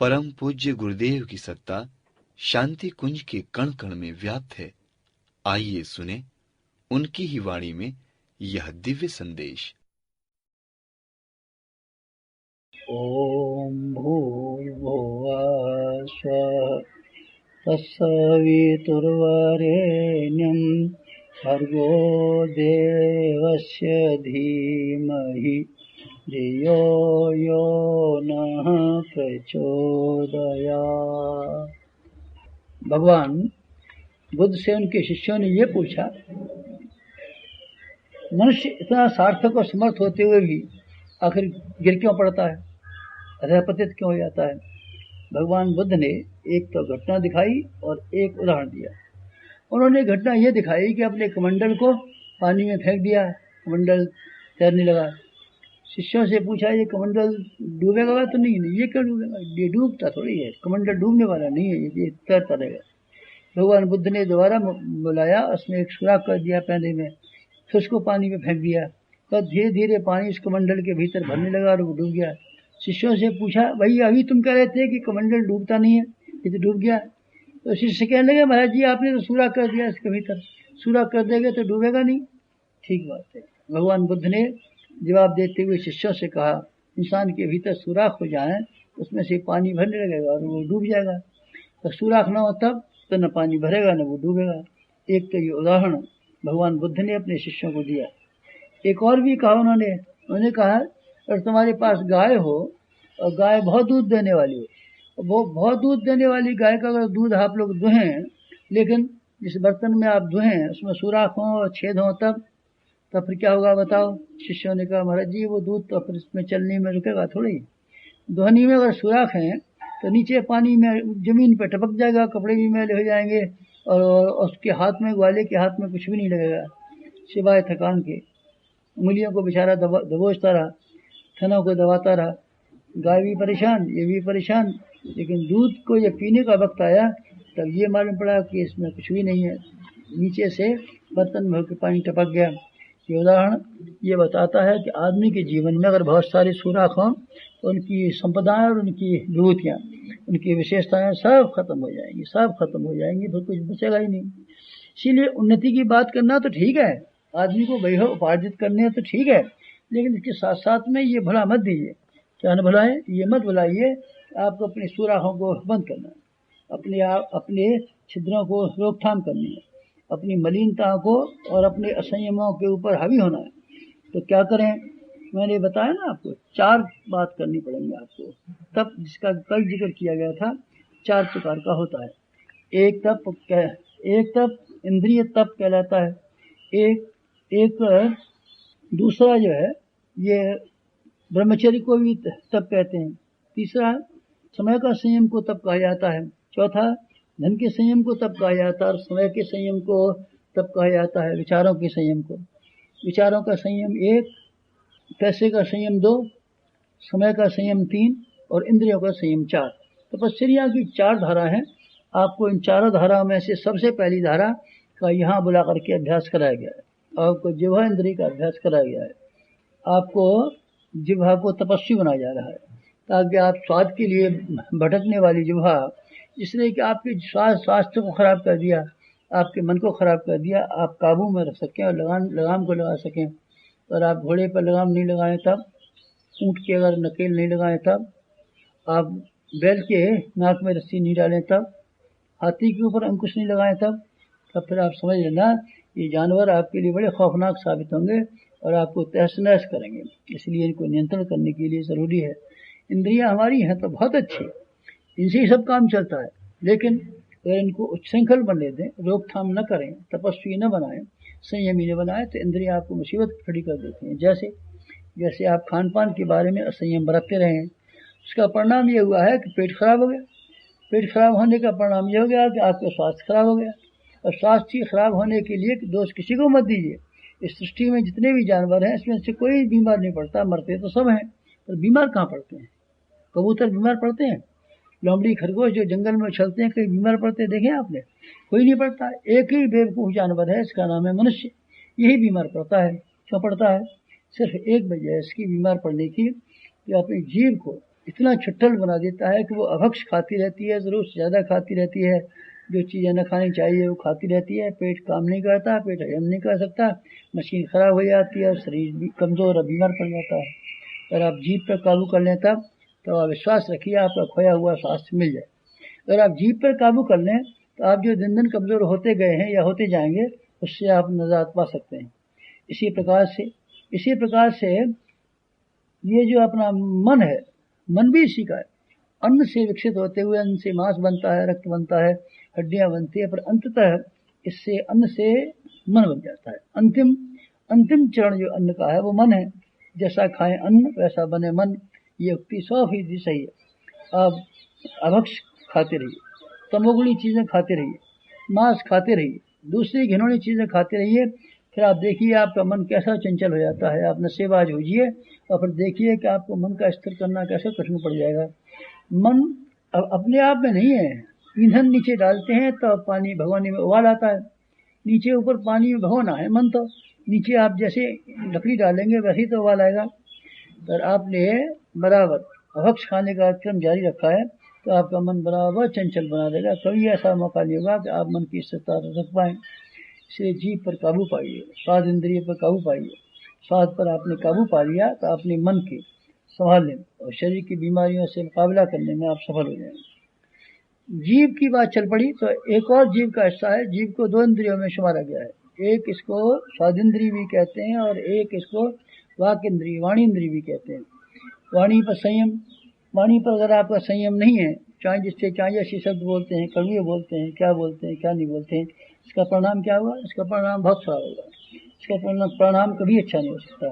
परम पूज्य गुरुदेव की सत्ता शांति कुंज के कण कण में व्याप्त है। आइए सुने उनकी ही वाणी में यह दिव्य संदेश। ओम भूर्भुवः स्वः तत्सवितुर्वरेण्यं भर्गो देवस्य धीमहि धियो यो नः प्रचोदयात्। भगवान बुद्ध से उनके शिष्यों ने ये पूछा, मनुष्य इतना सार्थक और समर्थ होते हुए भी आखिर गिर क्यों पड़ता है, अधःपतित क्यों हो जाता है? भगवान बुद्ध ने एक तो घटना दिखाई और एक उदाहरण दिया। उन्होंने घटना ये दिखाई कि अपने कमंडल को पानी में फेंक दिया, कमंडल तैरने लगा। शिष्यों से पूछा, ये कमंडल डूबेगा तो नहीं? ये क्यों डूबेगा? ये डूबता थोड़ी है, कमंडल डूबने वाला नहीं है, ये तैरता रहेगा। भगवान बुद्ध ने दोबारा बुलाया, उसमें एक सुराख कर दिया पैने में, फिर उसको पानी में फेंक दिया। तो धीरे धीरे पानी उस कमंडल के भीतर भरने लगा और वो डूब गया। शिष्यों से पूछा, भाई अभी तुम कह रहे थे कि कमंडल डूबता नहीं है, ये तो डूब गया। तो शिष्य कहने लगे, महाराज जी आपने तो सुराख कर दिया इसके भीतर, सुराख कर देंगे तो डूबेगा नहीं। ठीक बात है। भगवान बुद्ध ने जवाब देते हुए शिष्यों से कहा, इंसान के भीतर सुराख हो जाए उसमें से पानी भरने लगेगा और वो डूब जाएगा। तो सुराख न हो तब तो न पानी भरेगा न वो डूबेगा। एक तो ये उदाहरण भगवान बुद्ध ने अपने शिष्यों को दिया। एक और भी कहा उन्होंने कहा, अगर तुम्हारे पास गाय हो और गाय बहुत दूध देने वाली हो, वो बहुत दूध देने वाली गाय का अगर दूध आप लोग दुहें, लेकिन जिस बर्तन में आप दुहें उसमें सुराख हो और छेद हो तब फिर क्या होगा बताओ? शिष्यों ने कहा, महाराज जी वो दूध तो फिर इसमें चलने में रुकेगा थोड़ी। दोहनी में अगर सुराख है तो नीचे पानी में जमीन पर टपक जाएगा, कपड़े भी मैले हो जाएंगे और उसके हाथ में, ग्वाले के हाथ में कुछ भी नहीं लगेगा सिवाय थकान के। उंगलियों को बेचारा दबोचता रहा, थनों को दबाता रहा, गाय भी परेशान, ये भी परेशान। लेकिन दूध को जब पीने का वक्त आया तब ये मालूम पड़ा कि इसमें कुछ भी नहीं है, नीचे से बर्तन भर के पानी टपक गया। ये उदाहरण ये बताता है कि आदमी के जीवन में अगर बहुत सारे सुराख हों तो उनकी संपदाएं और उनकी विभूतियाँ, उनकी विशेषताएं सब खत्म हो जाएंगी, सब खत्म हो जाएंगी, फिर कुछ बचेगा ही नहीं। इसीलिए उन्नति की बात करना तो ठीक है, आदमी को वैभव उपार्जित करने तो ठीक है, लेकिन इसके साथ साथ में ये भला मत दीजिए। क्या न भुलाए? ये मत भुलाइए आपको अपने सुराखों को बंद करना है, अपने छिद्रों को रोकथाम करनी है, अपनी मलिनता को और अपने असंयमों के ऊपर हावी होना है। तो क्या करें? मैंने बताया ना आपको, 4 बात करनी पड़ेंगी आपको। तप जिसका कल जिक्र किया गया था 4 प्रकार का होता है। एक तप इंद्रिय तप कहलाता है। एक दूसरा जो है ये ब्रह्मचर्य को भी तप कहते हैं। तीसरा समय का संयम को तप कहा जाता है। चौथा धन के संयम को तप कहा जाता है और समय के संयम को तप कहा जाता है। विचारों के संयम को, विचारों का संयम 1, पैसे का संयम 2, समय का संयम 3 और इंद्रियों का संयम 4। तपस्या की 4 धारा है। आपको इन 4 धाराओं में से सबसे पहली धारा का यहाँ बुला करके अभ्यास कराया गया है। आपको जिह्वा इंद्रिय का अभ्यास कराया गया है। आपको जिह्वा को तपस्वी बनाया जा रहा है ताकि आप स्वाद के लिए भटकने वाली जिह्वा, जिसने कि आपके स्वास्थ्य को खराब कर दिया, आपके मन को खराब कर दिया, आप काबू में रख सकें और लगाम को लगा सकें। और आप घोड़े पर लगाम नहीं लगाएं तब, ऊँट के अगर नकेल नहीं लगाएं तब, आप बैल के नाक में रस्सी नहीं डालें तब, हाथी के ऊपर अंकुश नहीं लगाएं तब फिर आप समझ लेना ये जानवर आपके लिए बड़े खौफनाक साबित होंगे और आपको तहस नहस करेंगे। इसलिए इनको नियंत्रण करने के लिए ज़रूरी है। इंद्रियां हमारी हैं तो बहुत अच्छी, इनसे ही सब काम चलता है, लेकिन अगर इनको उच्छृंखल बनने दें, रोकथाम न करें, तपस्वी न बनाएं, संयमी न बनाएं तो इंद्रियां आपको मुसीबत खड़ी कर देती हैं। जैसे आप खान पान के बारे में असंयम बरतते रहें, उसका परिणाम ये हुआ है कि पेट खराब हो गया। पेट खराब होने का परिणाम ये हो गया कि आपका स्वास्थ्य खराब हो गया। और स्वास्थ्य खराब होने के लिए दोष किसी को मत दीजिए। इस सृष्टि में जितने भी जानवर हैं इसमें से कोई बीमार नहीं पड़ता, मरते तो सब हैं, पर बीमार कहाँ पड़ते हैं? कबूतर बीमार पड़ते हैं, लोमड़ी खरगोश जो जंगल में उछलते हैं कहीं बीमार पड़ते हैं देखें आपने? कोई नहीं पड़ता। एक ही बेवकूफ़ जानवर है, इसका नाम है मनुष्य, यही बीमार पड़ता है। क्यों पड़ता है? सिर्फ एक वजह है इसकी बीमार पड़ने की कि अपनी जीभ को इतना छुट्टल बना देता है कि वो अभक्ष खाती रहती है, ज़रूर से ज़्यादा खाती रहती है, जो चीज़ें न खानी चाहिए वो खाती रहती है, पेट काम नहीं करता, पेट हजम नहीं कर सकता, मशीन खराब हो जाती है और शरीर भी कमज़ोर और बीमार पड़ जाता है। अगर आप जीभ पर काबू कर लें तब तो आप विश्वास रखिए आपका खोया हुआ स्वास्थ्य मिल जाए। अगर आप जीभ पर काबू कर लें तो आप जो दिन दिन कमज़ोर होते गए हैं या होते जाएंगे उससे आप निजात पा सकते हैं। इसी प्रकार से ये जो अपना मन है, मन भी इसी का है। अन्न से विकसित होते हुए अन्न से मांस बनता है, रक्त बनता है, हड्डियां बनती है, पर अंततः इससे अन्न से मन बन जाता है। अंतिम चरण जो अन्न का है वो मन है। जैसा खाएं अन्न वैसा बने मन, ये उक्ति 100% सही है। आप अभक्ष खाते रहिए, तमोगुणी चीजें खाते रहिए, मांस खाते रहिए, दूसरी घिनौनी चीजें खाते रहिए, फिर आप देखिए आपका मन कैसा चंचल हो जाता है। आप नशेबाज होइए और फिर देखिए कि आपको मन का स्थिर करना कैसे कठिन पड़ जाएगा। मन अपने आप में नहीं है। ईंधन नीचे डालते हैं तो पानी भगोने में उबाल आता है, नीचे ऊपर पानी में भगोना है मन, तो नीचे आप जैसे लकड़ी डालेंगे वैसे ही तो उबाल आएगा। पर आपने बराबर अभक्ष खाने का क्रम जारी रखा है तो आपका मन बराबर चंचल बना देगा। कभी ऐसा मौका नहीं होगा कि आप मन की स्थिरता रख पाएं। इसलिए जीभ पर काबू पाइए, स्वाद इंद्रिय पर काबू पाइए। स्वाद पर आपने काबू पा लिया तो अपने मन के संभालने और शरीर की बीमारियों से मुकाबला करने में आप सफल हो जाएंगे। जीभ की बात चल पड़ी तो एक और जीभ का हिस्सा है। जीभ को 2 इंद्रियों में शुमारा गया है, एक इसको स्वाद इंद्रिय भी कहते हैं और एक इसको वाक इंद्रिय, वाणी इंद्रिय भी कहते हैं। वाणी पर संयम, वाणी पर अगर आपका संयम नहीं है, चाहे जैसे शब्द बोलते हैं, कड़वे बोलते हैं, क्या बोलते हैं क्या नहीं बोलते हैं, इसका परिणाम क्या हुआ? इसका परिणाम बहुत खराब होगा। इसका परिणाम कभी अच्छा नहीं हो सकता।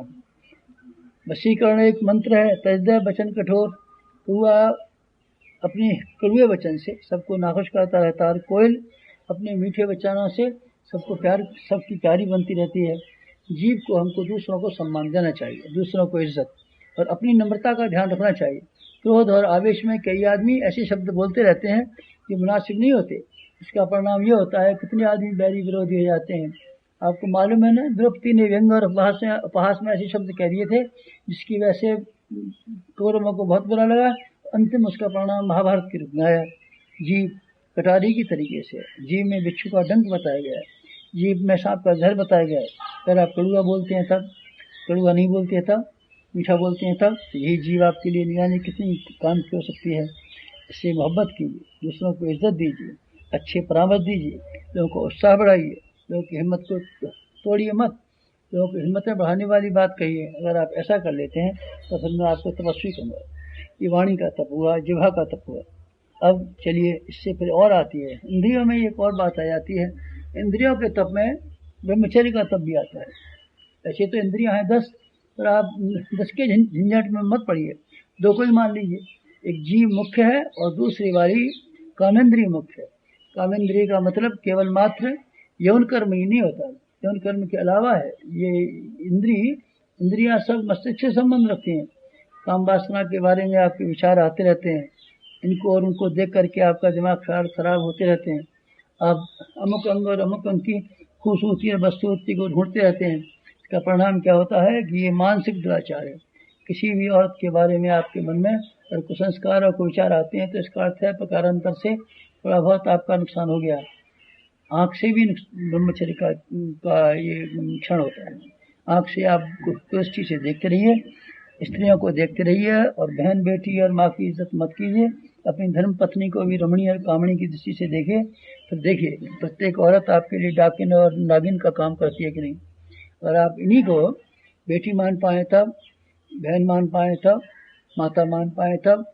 वशीकरण एक मंत्र है, तजदय वचन कठोर, तो वह अपने कड़वे वचन से सबको नाखुश करता रहता है। कोयल अपने मीठे वचनों से सबकी प्यारी बनती रहती है। जीव को हमको दूसरों को सम्मान देना चाहिए, दूसरों को इज्जत और अपनी नम्रता का ध्यान रखना चाहिए। क्रोध और आवेश में कई आदमी ऐसे शब्द बोलते रहते हैं जो मुनासिब नहीं होते। इसका परिणाम ये होता है कितने आदमी बैरी विरोधी हो जाते हैं। आपको मालूम है ना, द्रौपदी ने व्यंग और उपहास में ऐसे शब्द कह दिए थे जिसकी वजह से कौरवों को बहुत बुरा लगा। अंतिम उसका परिणाम महाभारत के रूप में आया। जीव कटारी की तरीके से, जीव में बिच्छू का डंक बताया गया है, जीव में सांप का घर बताया गया है। अगर आप कड़ुआ बोलते हैं तब, कड़ुआ नहीं बोलते हैं तब, मीठा बोलते हैं तब, तो यही जीव आपके लिए निगरानी कितनी काम की हो सकती है। इससे मोहब्बत कीजिए, दूसरों को इज्जत दीजिए, अच्छे परामर्श दीजिए, लोगों को उत्साह बढ़ाइए, लोगों की हिम्मत को तोड़िए मत, लोगों की हिम्मतें बढ़ाने वाली बात कहिए। अगर आप ऐसा कर लेते हैं तो फिर मैं आपको तपस्वी कहूँगा। ये वाणी का तप हुआ, जिह्वा का तप हुआ। अब चलिए इससे फिर और आती है इंद्रियों में एक और बात आ जाती है। इंद्रियों के तप में ब्रह्मचर्य का तप भी आता है। ऐसे तो इंद्रियां हैं 10, पर आप 10 के झंझट में मत पड़िए, 2 को ही मान लीजिए। एक जीव मुख्य है और दूसरी वाली कामेंद्रिय मुख्य है। कामेंद्रिय का मतलब केवल मात्र यौन कर्म ही नहीं होता, यौन कर्म के अलावा है। ये इंद्रियां सब मस्तिष्क से संबंध रखती हैं। काम वासना के बारे में आपके विचार आते रहते हैं, इनको और उनको देख करके आपका दिमाग खराब होते रहते हैं। आप अमुक अंग और अमुक अंग की खूबसूरती और वस्तुवृत्ति को ढूंढते रहते हैं। इसका परिणाम क्या होता है कि ये मानसिक दुराचार है। किसी भी औरत के बारे में आपके मन में अगर कुसंस्कार और कुविचार आते हैं तो इसका अर्थ है प्रकारांतर से थोड़ा बहुत आपका नुकसान हो गया। आँख से भी ब्रह्मचर्य का ये क्षण होता है। आँख से आप दृष्टि से देखते रहिए, स्त्रियों को देखते रहिए और बहन बेटी और माँ की इज्जत मत कीजिए। अपनी धर्म पत्नी को भी रमणी और कामणी की दृष्टि से देखिए। फिर देखिए प्रत्येक औरत आपके लिए डाकिन और नागिन का काम करती है कि नहीं। अगर आप इन्हीं को बेटी मान पाए तब, बहन मान पाए तब, माता मान पाए तब,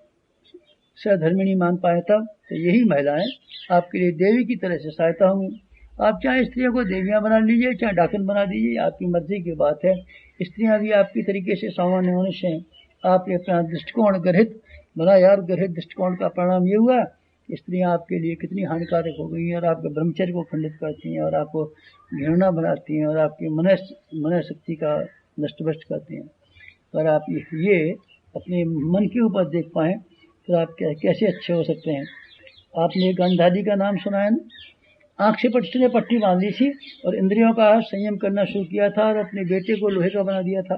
सहधर्मिणी मान पाए तब, तो यही महिलाएं आपके लिए देवी की तरह से सहायता होंगी। आप चाहे स्त्रियों को देवियां बना लीजिए, चाहे डाकिन बना दीजिए, आपकी मर्जी की बात है। स्त्रियां भी आपकी तरीके से सामान्य मनुष्य हैं। आपने अपना दृष्टिकोण ग्रहित बनाया और ग्रहित दृष्टिकोण का परिणाम ये हुआ कि स्त्रियां आपके लिए कितनी हानिकारक हो गई हैं और आपके ब्रह्मचर्य को खंडित करती हैं और आपको घृणा बनाती हैं और आपकी मन शक्ति का नष्ट भ्रष्ट करती हैं। अगर आप ये अपने मन के ऊपर देख पाएँ तो आप कैसे अच्छे हो सकते हैं। आपने गांधारी का नाम सुना है ना? आँख से पट्टी बांध ली थी और इंद्रियों का संयम करना शुरू किया था और अपने बेटे को लोहे का बना दिया था।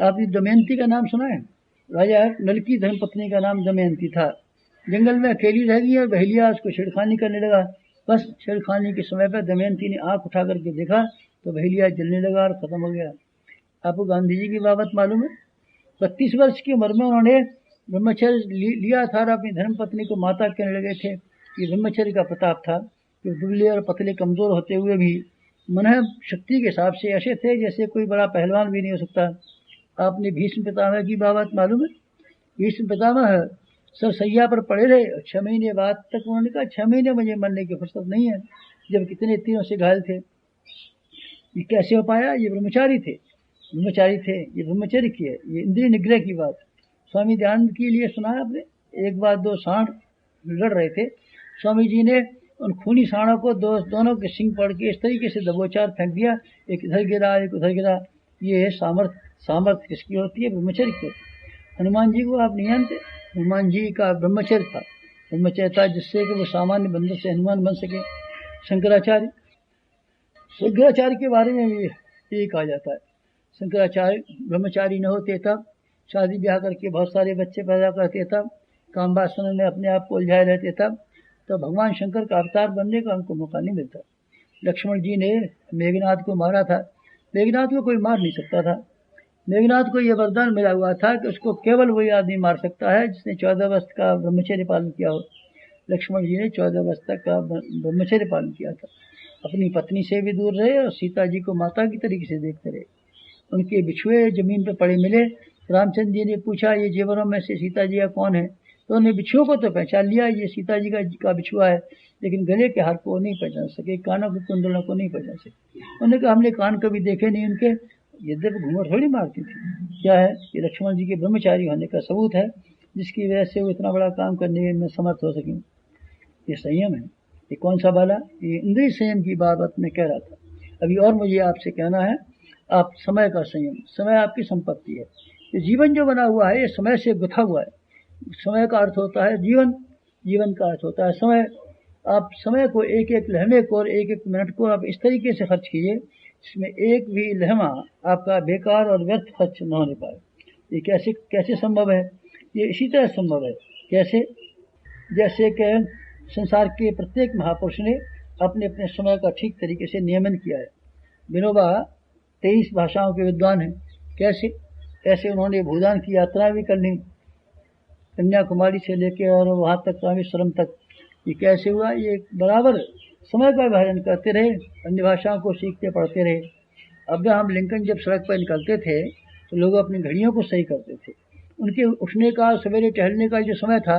आपने दमयंती का नाम सुना है? राजा नल की धर्मपत्नी का नाम दमयंती था। जंगल में अकेली रह गई और बहेलिया उसको छेड़खानी करने लगा। बस छेड़खानी के समय पर दमयंती ने आंख उठा करके देखा तो बहेलिया जलने लगा और खत्म हो गया। आपको गांधी जी की बाबत मालूम है? 32 वर्ष की उम्र में उन्होंने ब्रह्मचर्य लिया था और अपनी धर्मपत्नी को माता कहने लगे थे। ये ब्रह्मचर्य का प्रताप था कि दुबले और पतले कमजोर होते हुए भी मन शक्ति के हिसाब से ऐसे थे जैसे कोई बड़ा पहलवान भी नहीं हो सकता। आपने भीष्म पितामह की बाबत मालूम है? भीष्म पितामह सरसैया पर पड़े रहे। 6 महीने बाद तक उन्होंने कहा 6 महीने मुझे मरने की फुर्सत नहीं है, जब कितने तीरों से घायल थे। ये कैसे हो पाया? ये ब्रह्मचारी थे, ये ब्रह्मचर्य की है, ये इंद्रिय निग्रह की बात। स्वामी दयानंद के लिए सुना है आपने? एक बार 2 सांड लड़ रहे थे, स्वामी जी ने उन खूनी सांडों को दोनों के सिंग पड़ के इस तरीके से दबोचार फेंक दिया, एक इधर गिरा एक उधर गिरा। ये सामर्थ्य किसकी होती है? ब्रह्मचर्य की। हनुमान जी को आप नहीं जानते? हनुमान जी का ब्रह्मचर्य था जिससे कि वो सामान्य बंदर से हनुमान बन सके। शंकराचार्य के बारे में भी यही कहा जाता है। शंकराचार्य ब्रह्मचारी न होते तब शादी ब्याह करके बहुत सारे बच्चे पैदा करते तब, काम वासना में अपने आप को उलझाए रहते तब, तो भगवान शंकर का अवतार बनने का उनको मौका नहीं मिलता। लक्ष्मण जी ने मेघनाथ को मारा था। मेघनाथ को कोई मार नहीं सकता था। मेघनाथ को यह वरदान मिला हुआ था कि उसको केवल वही आदमी मार सकता है जिसने 14 वर्ष का ब्रह्मचर्य पालन किया हो। लक्ष्मण जी ने 14 वर्ष तक का ब्रह्मचर्य पालन किया था। अपनी पत्नी से भी दूर रहे और सीता जी को माता की तरीके से देखते रहे। उनके बिछुए जमीन पर पड़े मिले। रामचंद्र जी ने पूछा ये जेवरों में से सीता जी का कौन है? तो उन्होंने बिछुओं को तो पहचान लिया, ये सीता जी का बिछुआ है, लेकिन गले के हार को नहीं पहचान सके, कानों के कुंडलों को नहीं पहचान सके। उन्होंने कहा हमने कान कभी देखे नहीं उनके, यद्यपि घूंघट थोड़ी मारती थी। क्या है? ये लक्ष्मण जी के ब्रह्मचारी होने का सबूत है, जिसकी वजह से वो इतना बड़ा काम करने में समर्थ हो सके। ये संयम है। ये कौन सा वाला? ये इंद्रिय संयम की बात मैं कह रहा था। अभी और मुझे आपसे कहना है, आप समय का संयम। समय आपकी संपत्ति है। ये जीवन जो बना हुआ है ये समय से गुथा हुआ है। समय का अर्थ होता है जीवन, जीवन का अर्थ होता है समय। आप समय को एक एक लम्हे को और एक एक मिनट को आप इस तरीके से खर्च कीजिए जिसमें एक भी लम्हा आपका बेकार और व्यर्थ खर्च न होने पाए। ये कैसे संभव है? ये इसी तरह संभव है कैसे? जैसे कि संसार के प्रत्येक महापुरुष ने अपने अपने समय का ठीक तरीके से नियमन किया है। विनोबा 23 भाषाओं के विद्वान हैं। कैसे उन्होंने भूदान की यात्रा भी कर ली, कन्याकुमारी से लेकर और वहाँ तक रामेश्वरम तक। ये कैसे हुआ? ये बराबर समय का विभाजन करते रहे, अन्य भाषाओं को सीखते पढ़ते रहे। अब्राहम लिंकन जब सड़क पर निकलते थे तो लोग अपनी घड़ियों को सही करते थे। उनके उठने का, सवेरे टहलने का जो समय था,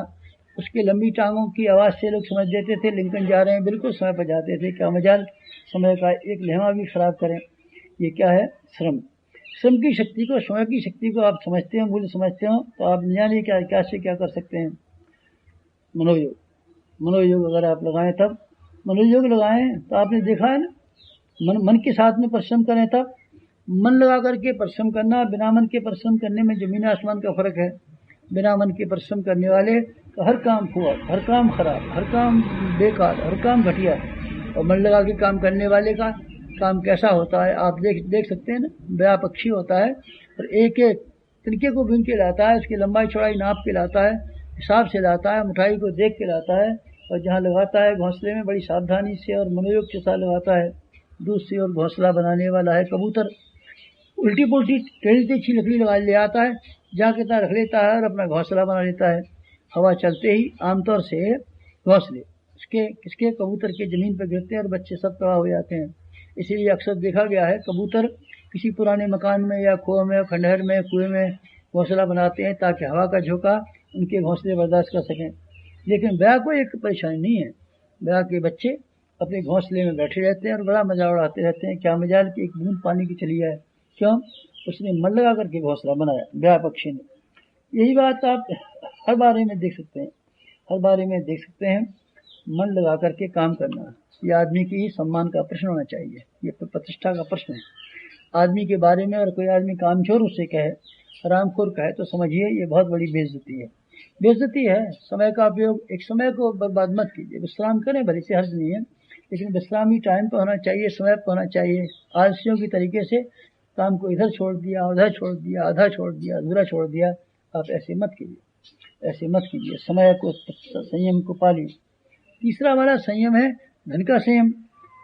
उसके लंबी टांगों की आवाज़ से लोग समझ देते थे लिंकन जा रहे हैं, बिल्कुल समय पर जाते थे। क्या मजाल समय का एक लम्हा भी खराब करें। ये क्या है? श्रम की शक्ति को, समय की शक्ति को आप समझते हो, मूल्य समझते हो, तो आप न जाने क्या से क्या कर सकते हैं। मनोयोग अगर आप लगाएं तब, मनोयोग लगाएं तो आपने देखा है ना, मन के साथ में परिश्रम करें तब। मन लगा करके परिश्रम करना, बिना मन के परिश्रम करने में जमीन आसमान का फर्क है। बिना मन के परिश्रम करने वाले का हर काम हुआ, हर काम खराब, हर काम बेकार, हर काम घटिया। और मन लगा के काम करने वाले का काम कैसा होता है आप देख सकते हैं ना। बया पक्षी होता है और एक एक तिनके को बीन के लाता है, उसकी लंबाई चौड़ाई नाप के लाता है, हिसाब से लाता है, मुठाई को देख के लाता है, और जहाँ लगाता है घोंसले में बड़ी सावधानी से और मनोयोग के साथ लगाता है। दूसरी ओर घोंसला बनाने वाला है कबूतर, उल्टी पुल्टी टेढ़ी तिरछी लकड़ी लगा ले आता है, जहाँ कितना रख लेता है और अपना घोंसला बना लेता है। हवा चलते ही आमतौर से घोंसले किसके कबूतर के जमीन पर गिरते हैं और बच्चे सब तबाह हो जाते हैं। इसीलिए अक्सर देखा गया है कबूतर किसी पुराने मकान में या कुएं में, खंडहर में, कुएं में घोंसला बनाते हैं ताकि हवा का झोंका उनके घोंसले बर्दाश्त कर सकें। लेकिन बया को एक परेशानी नहीं है। बया के बच्चे अपने घोंसले में बैठे रहते हैं और बड़ा मजा उड़ाते रहते हैं। क्या मजाल कि एक बूंद पानी की चली है। क्यों? उसने मन लगा करके घोंसला बनाया, बया पक्षी ने। यही बात आप हर बारे में देख सकते हैं। मन लगा करके काम करना, ये आदमी की सम्मान का प्रश्न होना चाहिए, ये प्रतिष्ठा का प्रश्न है। आदमी के बारे में और कोई आदमी कामचोर उसे कहे, हरामखोर कहे, तो समझिए ये बहुत बड़ी बेइज्जती है। समय का उपयोग, एक समय को बर्बाद मत कीजिए। विश्राम करें, भले से हर्ज नहीं है, लेकिन विश्राम ही टाइम पर होना चाहिए, समय पर होना चाहिए। आलसियों की तरीके से काम को इधर छोड़ दिया, उधर छोड़ दिया, आधा छोड़ दिया, अधूरा छोड़ दिया, आप ऐसे मत कीजिए, ऐसे मत कीजिए। समय को, संयम को पालिए। तीसरा वाला संयम है धन का संयम।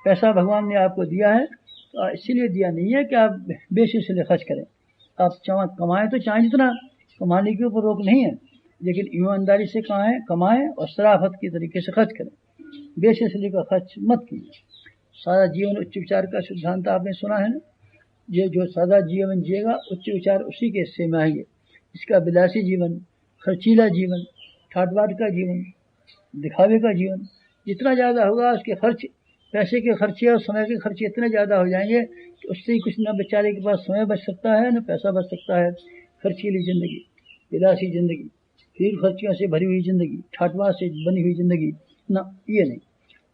पैसा भगवान ने आपको दिया है तो इसीलिए दिया नहीं है कि आप बेसिसलिए खर्च करें। आप कमाएं तो चाहे जितना, कमाने के ऊपर रोक नहीं है, लेकिन ईमानदारी से कमाएं और शराफत के तरीके से खर्च करें। बेसिसली का खर्च मत कीजिए। सादा जीवन उच्च विचार का सिद्धांत आपने सुना है ना। ये जो सादा जीवन जिएगा उच्च विचार उसी के हिस्से में आएंगे। इसका विलासी जीवन, खर्चीला जीवन, ठाट-बाट का जीवन, दिखावे का जीवन जितना ज़्यादा होगा, उसके खर्च, पैसे के खर्चे और समय के खर्चे इतने ज़्यादा हो जाएंगे कि उससे ही कुछ न बेचारे के पास समय बच सकता है न पैसा बच सकता है। खर्चीली ज़िंदगी, विलासी ज़िंदगी, फिर खर्चियों से भरी हुई ज़िंदगी, ठाट-बाट से बनी हुई ज़िंदगी, ना, ये नहीं।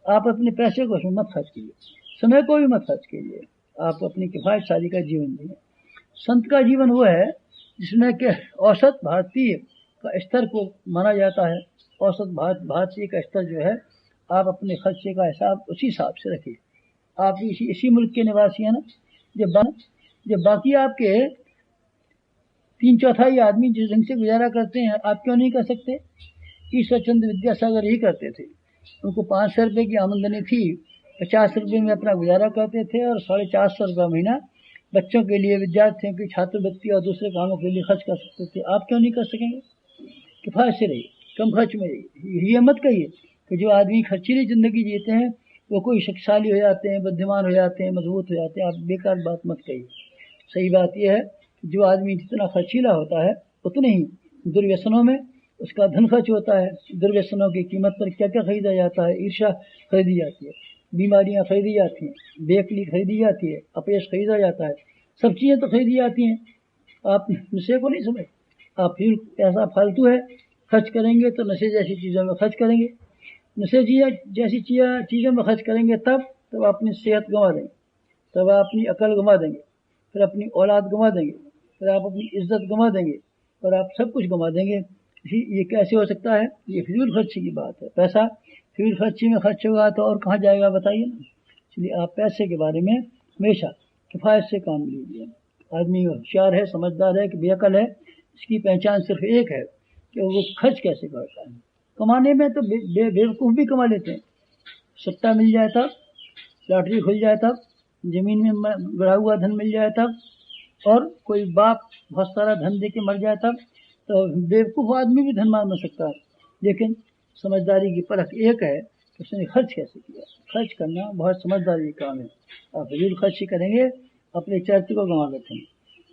आप अपने पैसे को उसमें मत खर्च कीजिए, समय को भी मत खर्च कीजिए। आप अपनी किफ़ायतशाली का जीवन जिए। संत का जीवन वो है जिसमें कि औसत भारतीय का स्तर को माना जाता है। औसत भारतीय का स्तर जो है, आप अपने खर्चे का हिसाब उसी हिसाब से रखिए। आप इसी मुल्क के निवासी हैं ना। जब बाकी आपके 3/4 आदमी जिस ढंग से गुजारा करते हैं, आप क्यों नहीं कर सकते? ईश्वरचंद्र विद्यासागर ही करते थे। उनको 500 रुपये की आमदनी थी, 50 रुपये में अपना गुजारा करते थे और 450 रुपये महीना बच्चों के लिए, विद्यार्थियों की छात्रवृत्ति और दूसरे कामों के लिए खर्च कर सकते थे। आप क्यों नहीं कर सकेंगे? किफ़ायत से रहिए, कम खर्च में रहिए। ये मत कहिए कि जो आदमी खर्चीली ज़िंदगी जीते हैं वो कोई शक्तिशाली हो जाते हैं, बुद्धिमान हो जाते हैं, मजबूत हो जाते हैं। आप बेकार बात मत कहिए। सही बात यह है कि जो आदमी जितना खर्चीला होता है उतने ही दुर्व्यसनों में उसका धन खर्च होता है। दुर्व्यसनों की कीमत पर क्या क्या खरीदा जाता है? ईर्ष्या खरीदी जाती है, बीमारियां खरीदी जाती हैं, बेअक्ली खरीदी जाती है, अपयश खरीदा जाता है, सब चीज़ें तो खरीदी जाती हैं। आप नशे को नहीं समझ, आप फिर पैसा फालतू है, खर्च करेंगे तो नशे जैसी चीज़ों में खर्च करेंगे। नशे जैसी चीज़ों में खर्च करेंगे तब आप अपनी सेहत गंवा देंगे, तब आप अपनी अकल गंवा देंगे, फिर अपनी औलाद गंवा देंगे, फिर आप अपनी इज्जत गंवा देंगे और आप सब कुछ गंवा देंगे। ये कैसे हो सकता है? ये फिजूल खर्ची की बात है। पैसा फिजूल खर्ची में खर्च होगा तो और कहाँ जाएगा बताइए ना। इसलिए आप पैसे के बारे में हमेशा किफ़ायत से काम लीजिए। आदमी होशियार है, समझदार है कि बेअकल है, इसकी पहचान सिर्फ एक है कि वो खर्च कैसे करता है। कमाने में तो बेवकूफ़ भी कमा लेते हैं। सट्टा मिल जाए तब, लॉटरी खुल जाए तब, ज़मीन में गड़ा हुआ धन मिल जाए तब, और कोई बाप बहुत सारा धन दे के मर जाए तब, तो बेवकूफ़ आदमी भी धनवान बन सकता है। लेकिन समझदारी की परख एक है कि उसने खर्च कैसे किया। खर्च करना बहुत समझदारी का काम है। आप फिजूल खर्ची करेंगे, अपने चरित्र को गंवा बैठेंगे।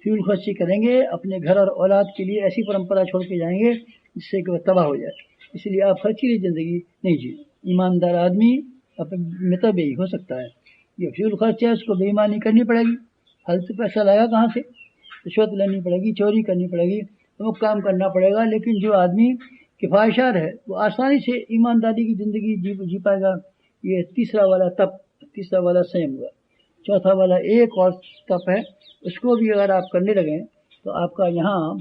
फिजूल खर्ची करेंगे, अपने घर और औलाद के लिए ऐसी परंपरा छोड़ के जाएंगे जिससे कि वह तबाह हो जाए। इसलिए आप खर्चीली ज़िंदगी नहीं जिए। ईमानदार आदमी अपने मितव्ययी हो सकता है। ये फिजूल खर्च है, उसको बेईमानी करनी पड़ेगी। फालतू पैसा लाएगा कहाँ से? रिश्वत लेनी पड़ेगी, चोरी करनी पड़ेगी, वो काम करना पड़ेगा। लेकिन जो आदमी किफ़ायतशार है वो आसानी से ईमानदारी की ज़िंदगी जी पाएगा। ये तीसरा वाला संयम हुआ। चौथा वाला एक और तप है, उसको भी अगर आप करने लगें तो आपका यहाँ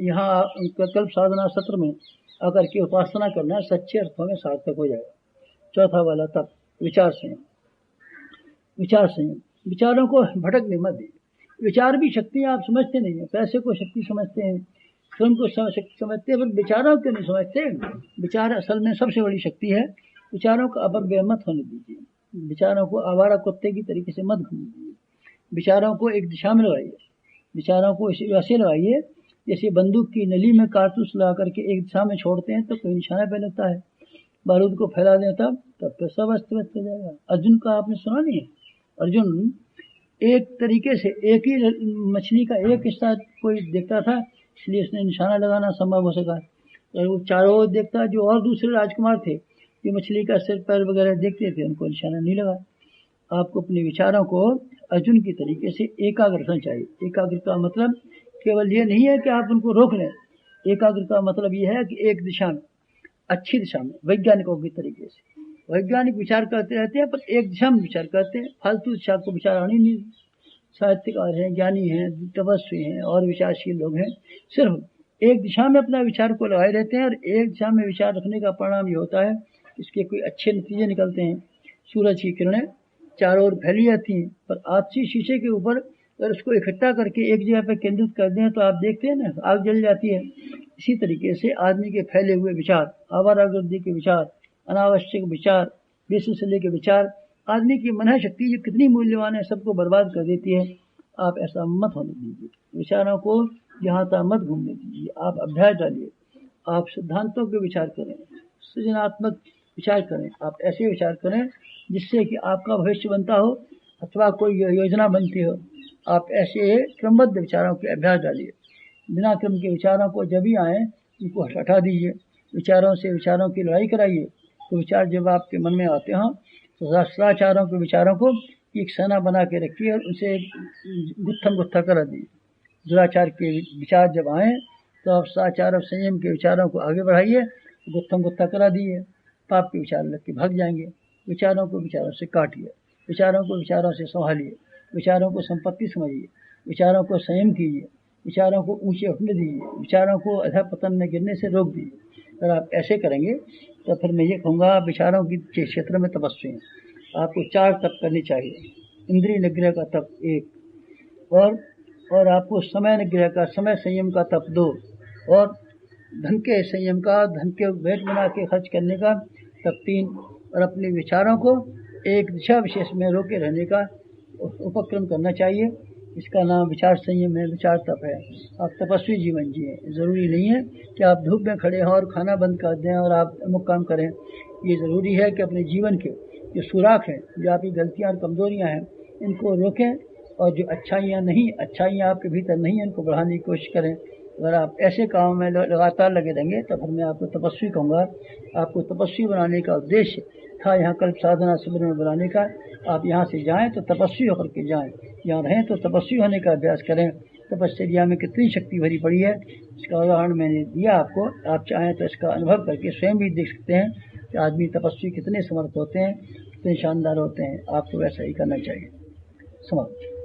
यहाँ कल्प साधना सत्र में आकर के उपासना करना सच्चे अर्थों में सार्थक हो जाएगा। चौथा वाला तप विचार संयम। विचारों को भटकने मत दीजिए। विचार भी शक्ति है, आप समझते नहीं है। पैसे को शक्ति समझते हैं, स्वयं को शक्ति समझते हैं, पर विचारों को नहीं समझते। विचार असल में सबसे बड़ी शक्ति है। विचारों का अपव्यय मत होने दीजिए। विचारों को आवारा कुत्ते की तरीके से मत घूमने दीजिए। विचारों को एक दिशा में लगाइए। विचारों को वैसे लगाइए जैसे बंदूक की नली में कारतूस लगा करके एक दिशा में छोड़ते हैं तो कोई निशाना पे लगता है। बारूद को फैला दें तब तो सब अस्त व्यस्त हो जाएगा। अर्जुन का आपने सुना नहीं है? अर्जुन एक तरीके से एक ही मछली का एक हिस्सा कोई देखता था, इसलिए उसने निशाना लगाना संभव हो सका। और वो चारों ओर देखता, जो और दूसरे राजकुमार थे जो मछली का सिर पैर वगैरह देखते थे, उनको निशाना नहीं लगा। आपको अपने विचारों को अर्जुन की तरीके से एकाग्र रखना चाहिए। एकाग्र का मतलब केवल ये नहीं है कि आप उनको रोक लें। एकाग्र का मतलब ये है कि एक दिशा में, अच्छी दिशा में, वैज्ञानिकों की तरीके से। वैज्ञानिक विचार करते रहते हैं पर एक दिशा में विचार करते हैं, फालतू दिशा को विचार आनी नहीं। साहित्यकार हैं, ज्ञानी हैं, तपस्वी हैं और विचारशील लोग हैं, सिर्फ एक दिशा में अपना विचार को लगाए रहते हैं। और एक दिशा में विचार रखने का परिणाम ये होता है इसके कोई अच्छे नतीजे निकलते हैं। सूरज की किरणें चारों ओर फैली जाती हैं, पर आपसी शीशे के ऊपर अगर उसको इकट्ठा करके एक जगह पर केंद्रित कर दें तो आप देखते हैं ना, आग जल जाती है। इसी तरीके से आदमी के फैले हुए विचार, आवारागर्दी के विचार, अनावश्यक विचार, बेसिलसिले के विचार, आदमी की मन शक्ति जो कितनी मूल्यवान है, सबको बर्बाद कर देती है। आप ऐसा मत होने दीजिए, विचारों को यहाँ तक मत घूमने दीजिए। आप अभ्यास डालिए, आप सिद्धांतों के विचार करें, सृजनात्मक विचार करें। आप ऐसे विचार करें जिससे कि आपका भविष्य बनता हो अथवा कोई योजना बनती हो। आप ऐसे क्रमबद्ध विचारों के अभ्यास डालिए। बिना क्रम के विचारों को जब भी आए उनको हटा दीजिए। विचारों से विचारों की लड़ाई कराइए। तो विचार जब आपके मन में आते हों तो सदाचारों के विचारों को एक सेना बना के रखिए और उसे गुत्थम गुत्था करा दीजिए। दुराचार के विचार जब आए तो आप सदाचार और संयम के विचारों को आगे बढ़ाइए, गुत्थम गुत्था करा दिए। पाप के विचार लग के भाग जाएंगे। विचारों को विचारों से काटिए, विचारों को विचारों से संभालिए, विचारों को संपत्ति समझिए, विचारों को संयम कीजिए, विचारों को ऊंचे उठने दीजिए, विचारों को अधःपतन में गिरने से रोक दीजिए। अगर आप ऐसे करेंगे तो फिर मैं ये कहूँगा आप विचारों के क्षेत्र में तपस्वी हैं। आपको 4 तप करने चाहिए। इंद्रिय निग्रह का तप 1, और आपको समय निग्रह का, समय संयम का तप 2, और धन के संयम का, धन के भेंट बना के खर्च करने का तप 3, और अपने विचारों को एक दिशा विशेष में रोके रहने का उपक्रम करना चाहिए। इसका नाम विचार संयम है, विचार तप है। आप तपस्वी जीवन जिए। ज़रूरी नहीं है कि आप धूप में खड़े हों और खाना बंद कर दें और आप अमुक काम करें। ये ज़रूरी है कि अपने जीवन के जो सुराख हैं, जो आपकी गलतियाँ और कमज़ोरियाँ हैं, इनको रोकें, और जो अच्छाइयाँ आपके भीतर नहीं हैं, इनको बढ़ाने की कोशिश करें। अगर आप ऐसे कामों में लगातार लगे रहेंगे तो फिर मैं आपको तपस्वी कहूँगा। आपको तपस्वी बनाने का उद्देश्य था यहाँ कल्प साधना शिविर में बनाने का। आप यहाँ से जाएं तो तपस्वी होकर के जाएं, यहाँ रहें तो तपस्वी होने का अभ्यास करें। तपस्या में कितनी शक्ति भरी पड़ी है, इसका उदाहरण मैंने दिया आपको। आप चाहें तो इसका अनुभव करके स्वयं भी देख सकते हैं कि आदमी तपस्वी कितने समर्थ होते हैं, कितने शानदार होते हैं। आपको वैसा ही करना चाहिए। समाप्त।